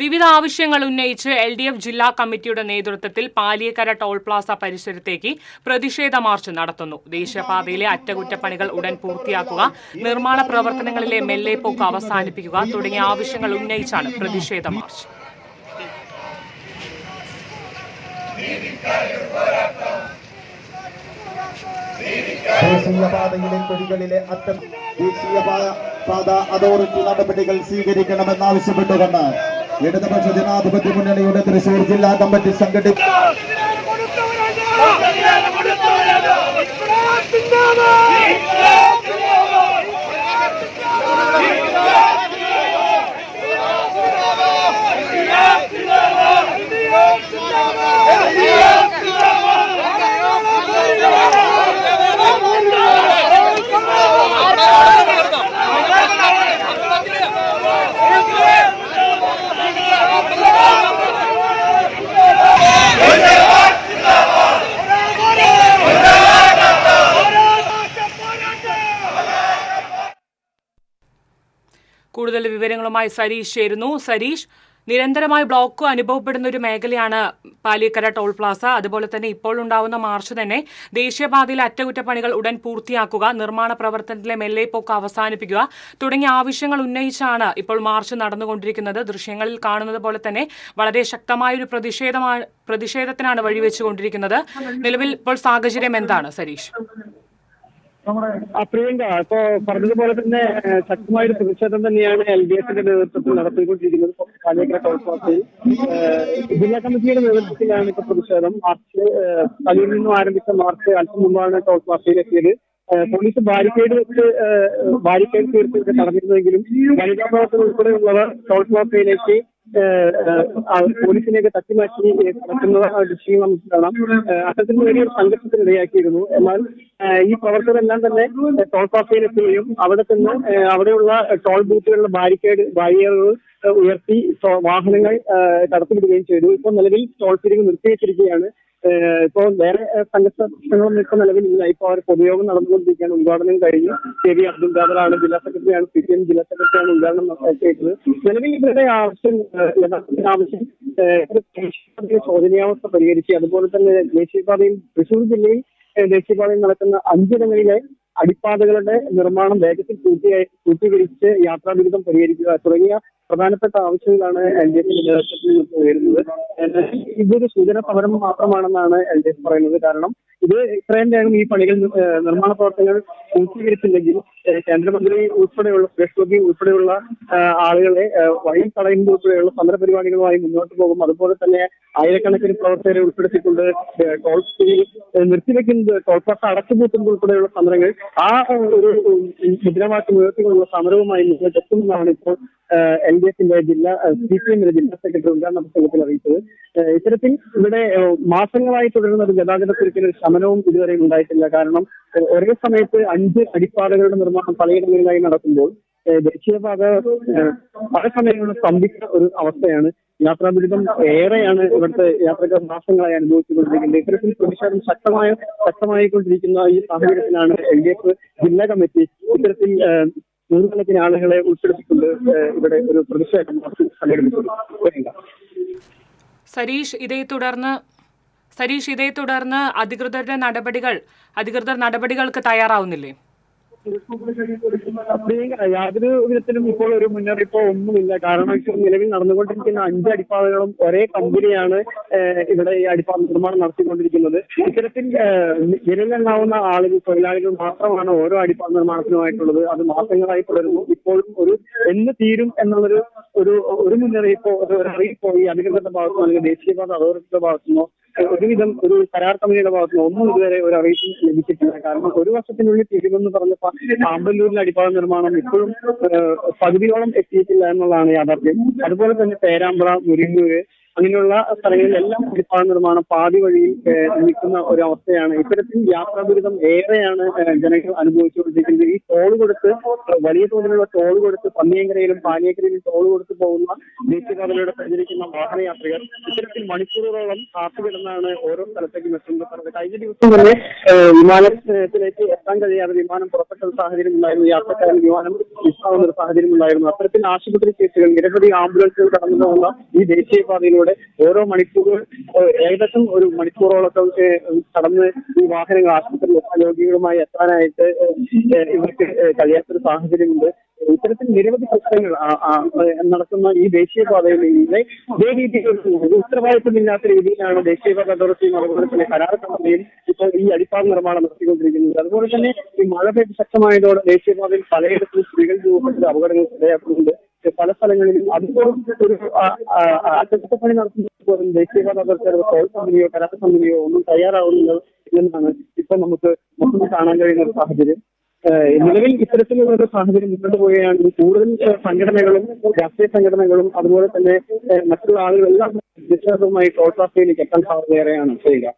വിവിധ ആവശ്യങ്ങൾ ഉന്നയിച്ച് LDF ജില്ലാ കമ്മിറ്റിയുടെ നേതൃത്വത്തിൽ പാലിയേക്കര ടോൾ പ്ലാസ പരിസരത്തേക്ക് പ്രതിഷേധ മാർച്ച് നടത്തുന്നു. ദേശീയപാതയിലെ അറ്റകുറ്റപ്പണികൾ ഉടൻ പൂർത്തിയാക്കുക, നിർമ്മാണ പ്രവർത്തനങ്ങളിലെ മെല്ലെപ്പോക്ക് അവസാനിപ്പിക്കുക തുടങ്ങിയ ആവശ്യങ്ങൾ ഉന്നയിച്ചാണ് പ്രതിഷേധ മാർച്ച്. ദേശീയപാതയിലെ തൊഴികളിലെ ദേശീയപാത അതോറിറ്റി നടപടികൾ സ്വീകരിക്കണമെന്നാവശ്യപ്പെട്ടുകൊണ്ട് ഇടതുപക്ഷ ജനാധിപത്യ മുന്നണിയുടെ തൃശൂർ ജില്ലാ കമ്മിറ്റി സംഘടിപ്പിച്ച കൂടുതൽ വിവരങ്ങളുമായി സരീഷ് ചേരുന്നു. സരീഷ്, നിരന്തരമായി ബ്ലോക്ക് അനുഭവപ്പെടുന്ന ഒരു മേഖലയാണ് പാലിയേക്കര ടോൾ പ്ലാസ. അതുപോലെ തന്നെ ഇപ്പോൾ ഉണ്ടാവുന്ന മാർച്ച് തന്നെ ദേശീയപാതയിലെ അറ്റകുറ്റപ്പണികൾ ഉടൻ പൂർത്തിയാക്കുക, നിർമ്മാണ പ്രവർത്തനത്തിലെ മെല്ലെപ്പോക്ക് അവസാനിപ്പിക്കുക തുടങ്ങിയ ആവശ്യങ്ങൾ ഉന്നയിച്ചാണ് ഇപ്പോൾ മാർച്ച് നടന്നുകൊണ്ടിരിക്കുന്നത്. ദൃശ്യങ്ങളിൽ കാണുന്നത് പോലെ തന്നെ വളരെ ശക്തമായൊരു പ്രതിഷേധത്തിനാണ് വഴിവെച്ചുകൊണ്ടിരിക്കുന്നത്. നിലവിൽ ഇപ്പോൾ സാഹചര്യം എന്താണ് സരീഷ്? പ്രിയങ്ക, ഇപ്പോ പറഞ്ഞതുപോലെ തന്നെ ശക്തമായൊരു പ്രതിഷേധം തന്നെയാണ് LDFന്റെ നേതൃത്വത്തിൽ നടത്തിക്കൊണ്ടിരിക്കുന്നത്. പാലിയേക്കര ടോൾ പ്ലാസയിൽ ജില്ലാ കമ്മിറ്റിയുടെ നേതൃത്വത്തിലാണ് ഇപ്പൊ പ്രതിഷേധം. മാർച്ച് തലയിൽ നിന്നും ആരംഭിച്ച മാർച്ച് അല്പം മുമ്പാണ് ടോൾ പ്ലാസയിൽ എത്തിയത്. പോലീസ് ബാരിക്കേഡ് തീർത്ത് തടഞ്ഞിരുന്നെങ്കിലും വനിതാ പ്രവർത്തകർ ഉൾപ്പെടെയുള്ളവർ ടോൾ പ്ലാസയിലേക്ക് പോലീസിനെയൊക്കെ തട്ടിമാറ്റി നടക്കുന്ന ദൃശ്യങ്ങൾ നമുക്ക് കാണാം. അത്തരത്തിൽ വലിയൊരു സംഘർഷത്തിനിടയാക്കിയിരുന്നു. എന്നാൽ ഈ പ്രവർത്തകരെല്ലാം തന്നെ ടോൾ പ്ലാസയിലെത്തുകയും അവിടെയുള്ള ടോൾ ബൂത്തുകളിലെ ബാരിയറുകൾ ഉയർത്തി വാഹനങ്ങൾ തടസ്സപ്പെടുകയും ചെയ്തു. ഇപ്പോൾ നിലവിൽ ടോൾ പിരിവ് നിർത്തിവെച്ചിരിക്കുകയാണ്. ഇപ്പോൾ വേറെ സംഘർഷ പ്രശ്നങ്ങളൊന്നും ഇപ്പോൾ നിലവിലില്ല. ഇപ്പോൾ അവർ പൊതുയോഗം നടന്നുകൊണ്ടിരിക്കുകയാണ്. ഉദ്ഘാടനം കഴിഞ്ഞു. KV അബ്ദുൽ ഖാദറാണ് ജില്ലാ സെക്രട്ടറിയാണ്, CPM ജില്ലാ സെക്രട്ടറിയാണ് ഉദ്ഘാടനം ചെയ്തത്. നിലവിൽ ഇവരുടെ ആവശ്യം ശോചനീയാവസ്ഥ പരിഹരിച്ച് അതുപോലെ തന്നെ ദേശീയപാതയിൽ തൃശൂർ ജില്ലയിൽ ദേശീയപാതയിൽ നടക്കുന്ന 5 ഇടങ്ങളിലെ അടിപ്പാതകളുടെ നിർമ്മാണം വേഗത്തിൽ പൂർത്തീകരിച്ച് യാത്രാദുരിതം പരിഹരിക്കുക തുടങ്ങിയ പ്രധാനപ്പെട്ട ആവശ്യങ്ങളാണ് LDFന്റെ നേതൃത്വത്തിൽ വരുന്നത്. ഇതൊരു സൂചന സമരം മാത്രമാണെന്നാണ് LDF പറയുന്നത്. കാരണം ഇത് ഇത്രയും വേഗം ഈ പണികൾ നിർമ്മാണ പ്രവർത്തനങ്ങൾ പൂർത്തീകരിച്ചില്ലെങ്കിൽ കേന്ദ്രമന്ത്രി ഉൾപ്പെടെയുള്ള സുരേഷ് ഗോപി ഉൾപ്പെടെയുള്ള ആളുകളെ വഴി തടയുന്നത് ഉൾപ്പെടെയുള്ള സമരപരിപാടികളുമായി മുന്നോട്ട് പോകും. അതുപോലെ തന്നെ ആയിരക്കണക്കിന് പ്രവർത്തകരെ ഉൾപ്പെടുത്തിക്കൊണ്ട് ടോൾ നിർത്തിവെക്കുന്നത്, ടോൾ പ്ലാസ അടച്ചുപൂട്ടുന്നത് ഉൾപ്പെടെയുള്ള സമരങ്ങൾ ആ ഒരു മുദ്രാവാക്യം ഉയർത്തിക്കൊണ്ടുള്ള സമരവുമായി മുന്നോട്ടെത്തുമെന്നാണ് ഇപ്പോൾ LDFന്റെ CPMന്റെ ജില്ലാ സെക്രട്ടറി ഉദ്ഘാടന പ്രസംഗത്തിൽ അറിയിച്ചത്. ഇത്തരത്തിൽ ഇവിടെ മാസങ്ങളായി തുടരുന്ന ഒരു ഗതാഗതക്കുരുക്കിന് ഒരു ശമനവും ഇതുവരെയും ഉണ്ടായിട്ടില്ല. കാരണം ഒരേ സമയത്ത് 5 അടിപ്പാതകളുടെ നിർമ്മാണം പലയിടങ്ങളിലായി നടക്കുമ്പോൾ ദേശീയപാത പല സമയങ്ങളിലും സ്തംഭിച്ച ഒരു അവസ്ഥയാണ്. യാത്രാ ദുരിതം ഏറെയാണ് ഇവിടുത്തെ യാത്രക്കാർ മാസങ്ങളായി അനുഭവിച്ചുകൊണ്ടിരിക്കുന്നത്. ഇത്തരത്തിൽ പ്രതിഷേധം ശക്തമായിക്കൊണ്ടിരിക്കുന്ന ഈ സാഹചര്യത്തിലാണ് LDF ജില്ലാ കമ്മിറ്റി ഇത്തരത്തിൽ നൂറുകണക്കിന് ആളുകളെ ഉൾപ്പെടുത്തിക്കൊണ്ട് ഇവിടെ ഒരു പ്രതിഷേധം സംഘടിപ്പിച്ചത്. സരീഷ്, ഇതേ തുടർന്ന് അധികൃതർ നടപടികൾക്ക് തയ്യാറാവുന്നില്ലേ? യാതൊരു വിധത്തിലും ഇപ്പോൾ ഒരു മുന്നറിയിപ്പോ ഒന്നുമില്ല. കാരണം നിലവിൽ നടന്നുകൊണ്ടിരിക്കുന്ന 5 അടിപ്പാതകളും ഒരേ കമ്പനിയാണ് ഇവിടെ ഈ അടിപ്പാത നിർമ്മാണം നടത്തിക്കൊണ്ടിരിക്കുന്നത്. ഇത്തരത്തിൽ വിരലെണ്ണാവുന്ന തൊഴിലാളികൾ മാത്രമാണ് ഓരോ അടിപ്പാത നിർമ്മാണത്തിനുമായിട്ടുള്ളത്. അത് മാസങ്ങളായി തുടരുന്നു. ഇപ്പോഴും എന്ന് തീരും എന്നുള്ളൊരു ഒരു മുന്നറിയിപ്പോ ഒരു അറിയിപ്പോ ഈ അധികൃതരുടെ ഭാഗത്തുനിന്നോ അല്ലെങ്കിൽ ദേശീയപാത അതോറിറ്റിയുടെ ഭാഗത്തുനിന്നോ ഒരുവിധം ഒരു കരാർ കമ്പനിയുടെ ഭാഗത്തുനിന്നോ ഒന്നും ഇതുവരെ ഒരു അറിയിപ്പ് ലഭിച്ചിട്ടില്ല. കാരണം ഒരു വർഷത്തിനുള്ളിൽ തീരുമെന്ന് പറഞ്ഞപ്പോൾ ആമ്പല്ലൂരിലെ അടിപ്പാത നിർമ്മാണം ഇപ്പോഴും പകുതിയോളം എത്തിയിട്ടില്ല എന്നുള്ളതാണ് യാഥാർത്ഥ്യം. അതുപോലെ തന്നെ പേരാമ്പ്ര, മുരിങ്ങൂര്, അങ്ങനെയുള്ള സ്ഥലങ്ങളിലെല്ലാം അടിപ്പാത നിർമ്മാണം പാതി വഴിയിൽ നിൽക്കുന്ന ഒരു അവസ്ഥയാണ്. ഇത്തരത്തിൽ യാത്രാ ദുരിതം ഏറെയാണ് ജനങ്ങൾ അനുഭവിച്ചുകൊണ്ടിരിക്കുന്നത്. ഈ ടോൾ കൊടുത്ത് വലിയ തോതിലുള്ള ടോൾ കൊടുത്ത് പന്നിയങ്കരയിലും പാലിയേക്കരയിലും ടോൾ കൊടുത്ത് പോകുന്ന ദേശീയപാതയിലൂടെ സഞ്ചരിക്കുന്ന വാഹനയാത്രികർ ഇത്തരത്തിൽ മണിക്കൂറുകളോളം കാത്തുകിടന്നാണ് ഓരോ സ്ഥലത്തേക്കും എത്തുന്നത്. കഴിഞ്ഞ ദിവസം തന്നെ വിമാനത്തിലേക്ക് എത്താൻ കഴിയാതെ വിമാനം പുറപ്പെട്ട ഒരു സാഹചര്യം ഉണ്ടായിരുന്നു. യാത്രക്കാരൻ വിമാനം മിസ്സാവുന്ന ഒരു സാഹചര്യം ഉണ്ടായിരുന്നു. അത്തരത്തിൽ ആശുപത്രി കേസുകൾ നിരവധി ആംബുലൻസുകൾ കടന്നു പോകുന്ന ഈ ദേശീയപാതയിലൂടെ ഓരോ മണിക്കൂറുകൾ ഏകദേശം ഒരു മണിക്കൂറോളൊക്കെ കടന്ന് ഈ വാഹനങ്ങൾ ആശുപത്രിയിൽ രോഗികളുമായി എത്താനായിട്ട് ഇവർക്ക് കഴിയാത്തൊരു സാഹചര്യമുണ്ട്. ഇത്തരത്തിൽ നിരവധി പ്രശ്നങ്ങൾ നടക്കുന്ന ഈ ദേശീയപാതയിൽ ഇതേ രീതിയിൽ ഉത്തരവാദിത്തമില്ലാത്ത രീതിയിലാണ് ദേശീയപാത അതോറിറ്റിയും അതുപോലെ തന്നെ കരാർ കമ്പനിയും ഇപ്പോൾ ഈ അടിപ്പാത നിർമ്മാണം നടത്തിക്കൊണ്ടിരിക്കുന്നത്. അതുപോലെ തന്നെ ഈ മഴ പെയ്ത് ശക്തമായതോടെ ദേശീയപാതയിൽ പലയിടത്തും സ്ത്രീകൾ രൂപപ്പെട്ട അപകടങ്ങൾ ഇടയാക്കുന്നുണ്ട്. പല സ്ഥലങ്ങളിലും അതുപോലും ഒരു അറ്റകുറ്റപ്പണി നടത്തുന്നതുപോലും ദേശീയപാത അതോറിറ്റിയുടെ ടോൾ കമ്പനിയോ കരാർ കമ്പനിയോ ഒന്നും തയ്യാറാവുന്നില്ല എന്നാണ് ഇപ്പൊ നമുക്ക് മൊത്തം കാണാൻ കഴിയുന്ന ഒരു സാഹചര്യം. നിലവിൽ ഇത്തരത്തിലുള്ള ഒരു സാഹചര്യം മുന്നോട്ട് പോവുകയാണെങ്കിൽ കൂടുതൽ സംഘടനകളും രാഷ്ട്രീയ സംഘടനകളും അതുപോലെ തന്നെ മറ്റുള്ള ആളുകളെല്ലാം നിശ്ചയമായി ടോൾ പ്ലാസയിലേക്ക് എത്താൻ സാധ്യതയേറെയാണ് ചെയ്യുക.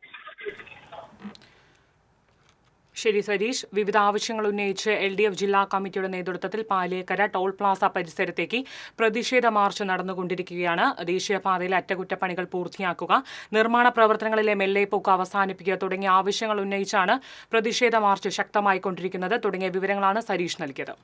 ശരി സരീഷ്, വിവിധ ആവശ്യങ്ങൾ ഉന്നയിച്ച് LDF ജില്ലാ കമ്മിറ്റിയുടെ നേതൃത്വത്തിൽ പാലിയേക്കര ടോൾ പ്ലാസ പരിസരത്തേക്ക് പ്രതിഷേധ മാർച്ച് നടന്നുകൊണ്ടിരിക്കുകയാണ്. ദേശീയപാതയിലെ അറ്റകുറ്റപ്പണികൾ പൂർത്തിയാക്കുക, നിർമ്മാണ പ്രവർത്തനങ്ങളിലെ മെല്ലെപ്പോക്ക് അവസാനിപ്പിക്കുക തുടങ്ങിയ ആവശ്യങ്ങൾ ഉന്നയിച്ചാണ് പ്രതിഷേധ മാർച്ച് ശക്തമായിക്കൊണ്ടിരിക്കുന്നത്. തുടങ്ങിയ വിവരങ്ങളാണ് സരീഷ് നൽകിയത്.